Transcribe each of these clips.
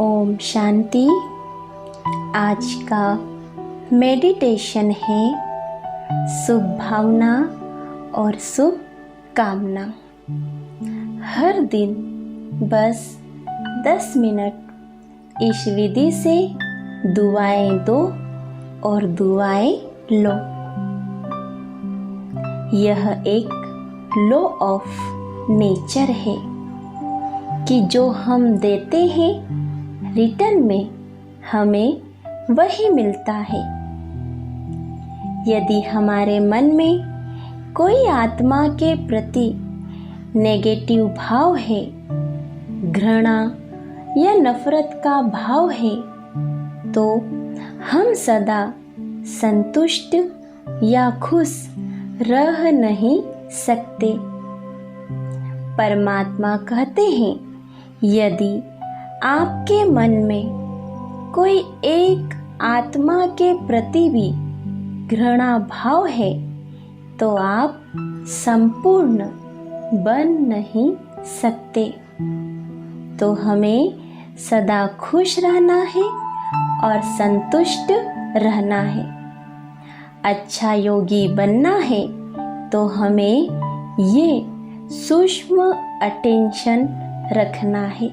ओम शांति। आज का मेडिटेशन है शुभ भावना और शुभ कामना। हर दिन बस 10 मिनट इस विधि से दुआएं दो और दुआएं लो। यह एक लॉ ऑफ नेचर है कि जो हम देते हैं रिटर्न में हमें वही मिलता है। यदि हमारे मन में कोई आत्मा के प्रति नेगेटिव भाव है, घृणा या नफरत का भाव है, तो हम सदा संतुष्ट या खुश रह नहीं सकते। परमात्मा कहते हैं, यदि आपके मन में कोई एक आत्मा के प्रति भी घृणा भाव है, तो आप संपूर्ण बन नहीं सकते। तो हमें सदा खुश रहना है और संतुष्ट रहना है। अच्छा योगी बनना है तो हमें ये सूक्ष्म अटेंशन रखना है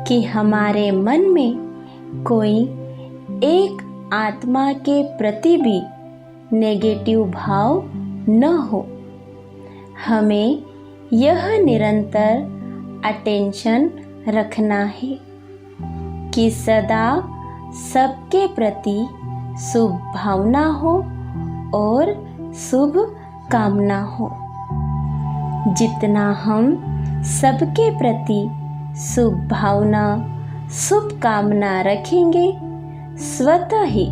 कि हमारे मन में कोई एक आत्मा के प्रति भी नेगेटिव भाव न हो। हमें यह निरंतर अटेंशन रखना है कि सदा सबके प्रति शुभ भावना हो और शुभ कामना हो। जितना हम सबके प्रति शुभ भावना, शुभ कामना रखेंगे, स्वतः ही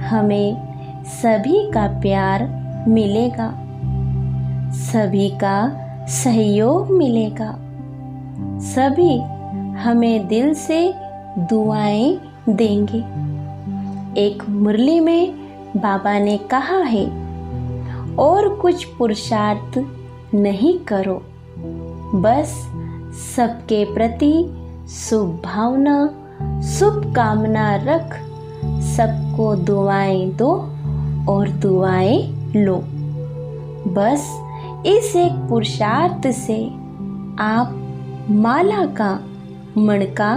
हमें सभी का प्यार मिलेगा, सभी का सहयोग मिलेगा, सभी हमें दिल से दुआएं देंगे। एक मुरली में बाबा ने कहा है, और कुछ पुरुषार्थ नहीं करो, बस सबके प्रति शुभ भावना, शुभ कामना रख सबको दुआएं दो और दुआएं लो। बस इस एक पुरुषार्थ से आप माला का मणका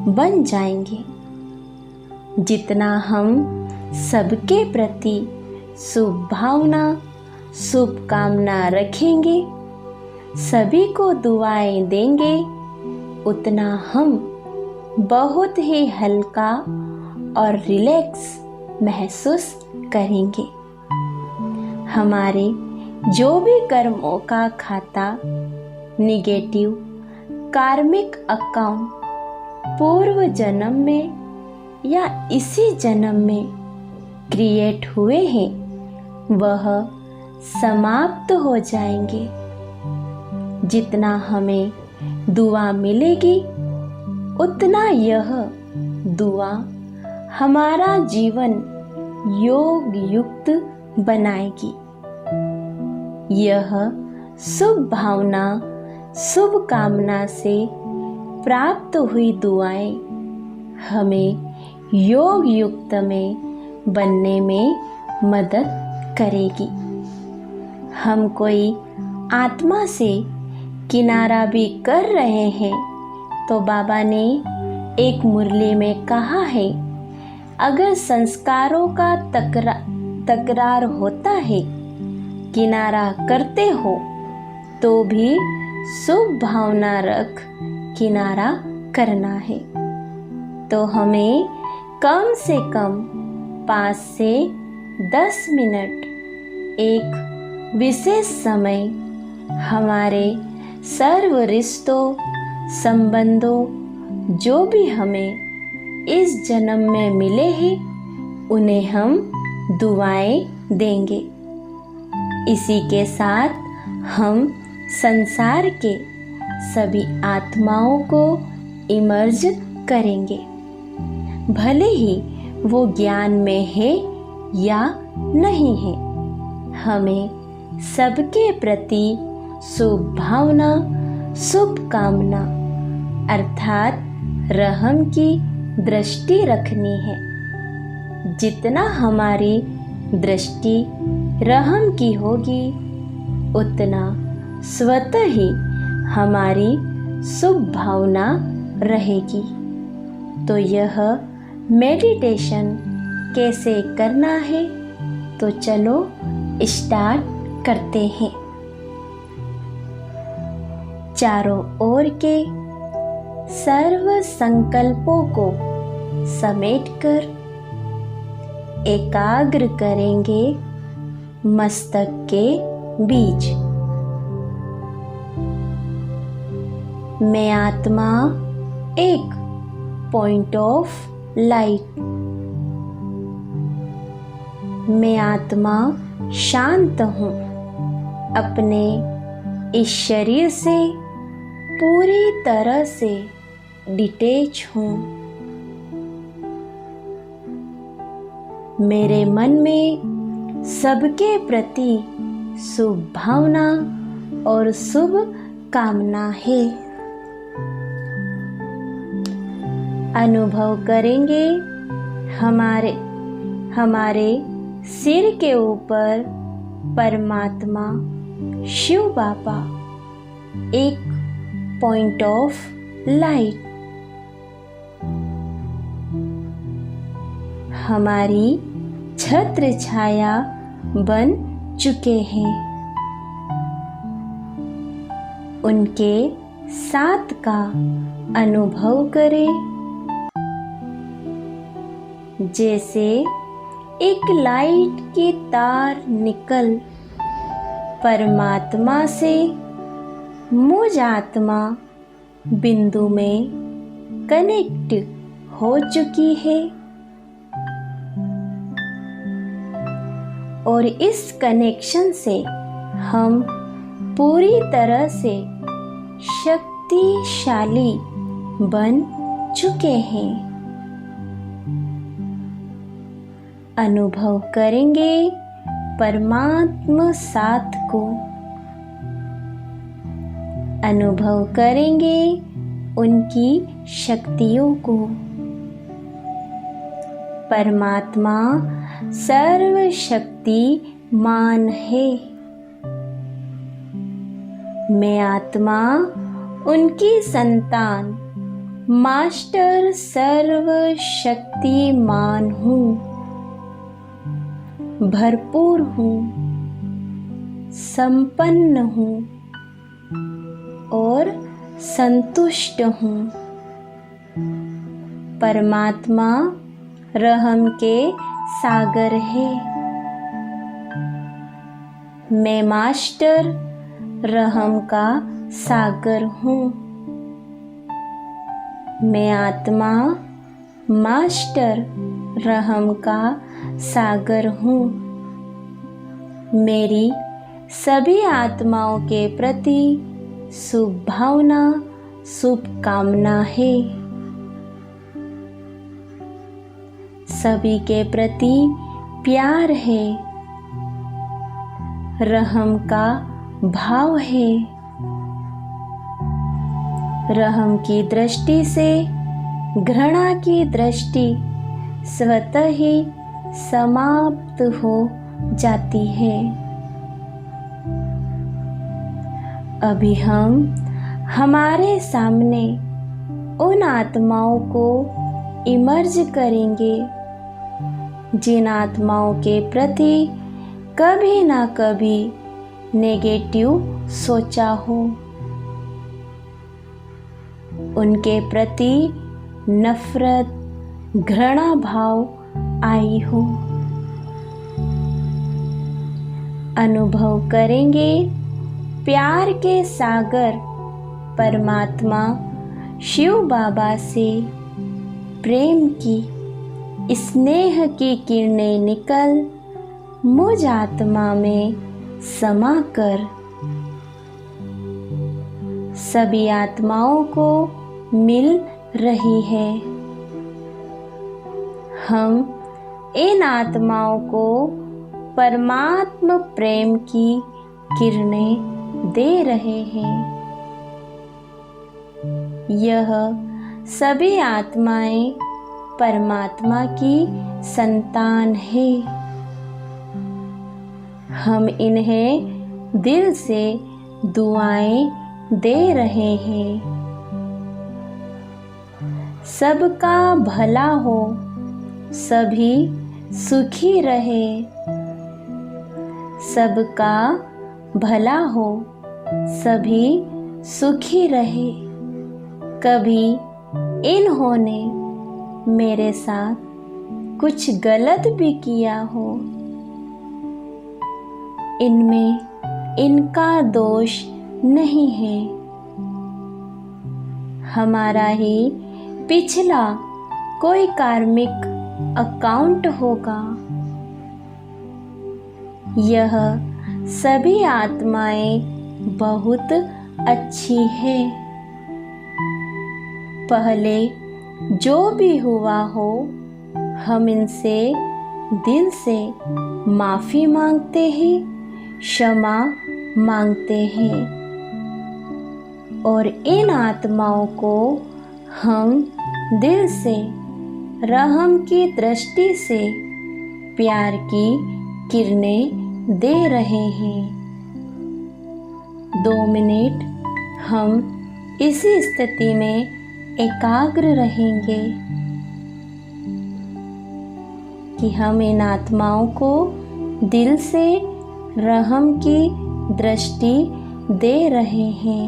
बन जाएंगे। जितना हम सबके प्रति शुभ भावना, शुभ कामना रखेंगे, सभी को दुआएं देंगे, उतना हम बहुत ही हल्का और रिलैक्स महसूस करेंगे। हमारे जो भी कर्मों का खाता निगेटिव कार्मिक अकाउंट पूर्व जन्म में या इसी जन्म में क्रिएट हुए हैं, वह समाप्त हो जाएंगे। जितना हमें दुआ मिलेगी, उतना यह दुआ हमारा जीवन योग युक्त बनाएगी। यह शुभ भावना, शुभ कामना से प्राप्त हुई दुआएं हमें योग युक्त में बनने में मदद करेगी। हम कोई आत्मा से किनारा भी कर रहे हैं तो बाबा ने एक मुरली में कहा है, अगर संस्कारों का तकरार होता है, किनारा करते हो, तो भी शुभ भावना रख किनारा करना है। तो हमें कम से कम 5 से 10 मिनट एक विशेष समय हमारे सर्व रिश्तों, संबंधों जो भी हमें इस जन्म में मिले हैं, उन्हें हम दुआएं देंगे। इसी के साथ हम संसार के सभी आत्माओं को इमर्ज करेंगे, भले ही वो ज्ञान में है या नहीं है। हमें सबके प्रति शुभ भावना, शुभ कामना अर्थात रहम की दृष्टि रखनी है। जितना हमारी दृष्टि रहम की होगी, उतना स्वतः ही हमारी शुभ भावना रहेगी। तो यह मेडिटेशन कैसे करना है, तो चलो स्टार्ट करते हैं। चारों ओर के सर्व संकल्पों को समेटकर एकाग्र करेंगे मस्तक के बीच। मैं आत्मा एक पॉइंट ऑफ लाइट। मैं आत्मा शांत हूँ, अपने इस शरीर से पूरी तरह से डिटैच हूँ। मेरे मन में सबके प्रति शुभ भावना और शुभ कामना है। अनुभव करेंगे हमारे सिर के ऊपर परमात्मा शिव बाबा एक पॉइंट ऑफ लाइट हमारी छत्र छाया बन चुके हैं। उनके साथ का अनुभव करें, जैसे एक लाइट की तार निकल परमात्मा से मुझ आत्मा बिंदु में कनेक्ट हो चुकी है और इस कनेक्शन से हम पूरी तरह से शक्तिशाली बन चुके हैं। अनुभव करेंगे परमात्मा साथ को। अनुभव करेंगे उनकी शक्तियों को। परमात्मा सर्वशक्तिमान है। मैं आत्मा उनकी संतान मास्टर सर्वशक्तिमान हूँ, भरपूर हूँ, संपन्न हूँ और संतुष्ट हूँ। परमात्मा रहम के सागर है। मैं मास्टर रहम का सागर हूँ। मैं आत्मा मास्टर रहम का सागर हूँ। मेरी सभी आत्माओं के प्रति शुभ भावना, शुभ कामना है। सभी के प्रति प्यार है, रहम का भाव है। रहम की दृष्टि से घृणा की दृष्टि स्वतः ही समाप्त हो जाती है। अभी हम हमारे सामने उन आत्माओं को इमर्ज करेंगे जिन आत्माओं के प्रति कभी ना कभी नेगेटिव सोचा हो, उनके प्रति नफरत, घृणा भाव आई हो। अनुभव करेंगे प्यार के सागर परमात्मा शिव बाबा से प्रेम की, स्नेह की किरणें निकल मुझ आत्मा में समाकर सभी आत्माओं को मिल रही है। हम इन आत्माओं को परमात्मा प्रेम की किरणें दे रहे हैं। यह सभी आत्माएं परमात्मा की संतान है। हम इन्हें दिल से दुआएं दे रहे हैं। सबका भला हो, सभी सुखी रहे। सबका भला हो, सभी सुखी रहे। कभी इन्होंने मेरे साथ कुछ गलत भी किया हो, इनमें इनका दोष नहीं है। हमारा ही पिछला कोई कार्मिक अकाउंट होगा। यह सभी आत्माएं बहुत अच्छी है। पहले जो भी हुआ हो, हम इनसे दिल से माफी मांगते हैं, क्षमा मांगते हैं और इन आत्माओं को हम दिल से रहम की दृष्टि से प्यार की किरणें दे रहे हैं। 2 मिनट हम इसी स्थिति में एकाग्र रहेंगे कि हम इन आत्माओं को दिल से रहम की दृष्टि दे रहे हैं।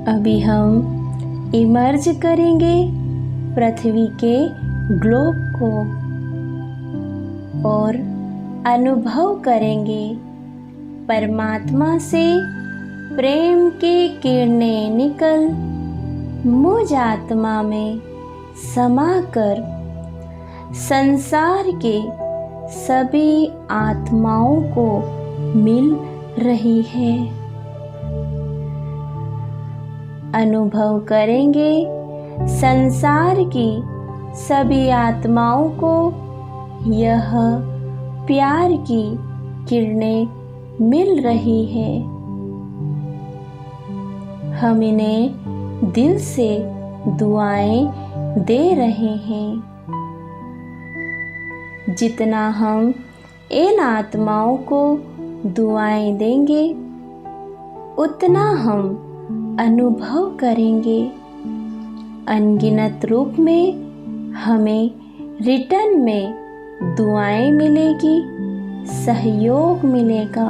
अभी हम इमर्ज करेंगे पृथ्वी के ग्लोब को और अनुभव करेंगे परमात्मा से प्रेम की किरणें निकल मुझ आत्मा में समाकर संसार के सभी आत्माओं को मिल रही है। अनुभव करेंगे संसार की सभी आत्माओं को यह प्यार की किरणें मिल रही है। हम इन्हें दिल से दुआएं दे रहे हैं। जितना हम इन आत्माओं को दुआएं देंगे, उतना हम अनुभव करेंगे अनगिनत रूप में हमें रिटर्न में दुआएं मिलेगी, सहयोग मिलेगा।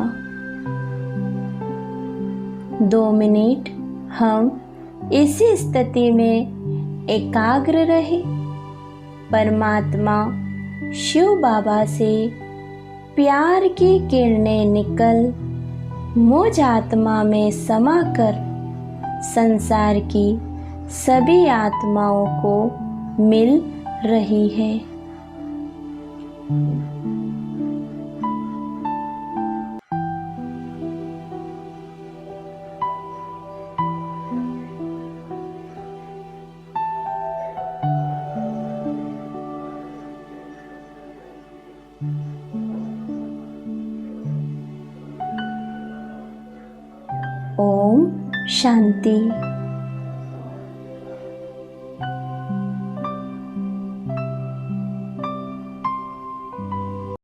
2 मिनट हम इसी स्थिति में एकाग्र रहे। परमात्मा शिव बाबा से प्यार की किरणें निकल मुझ आत्मा में समाकर संसार की सभी आत्माओं को मिल रही है। ओम शांति।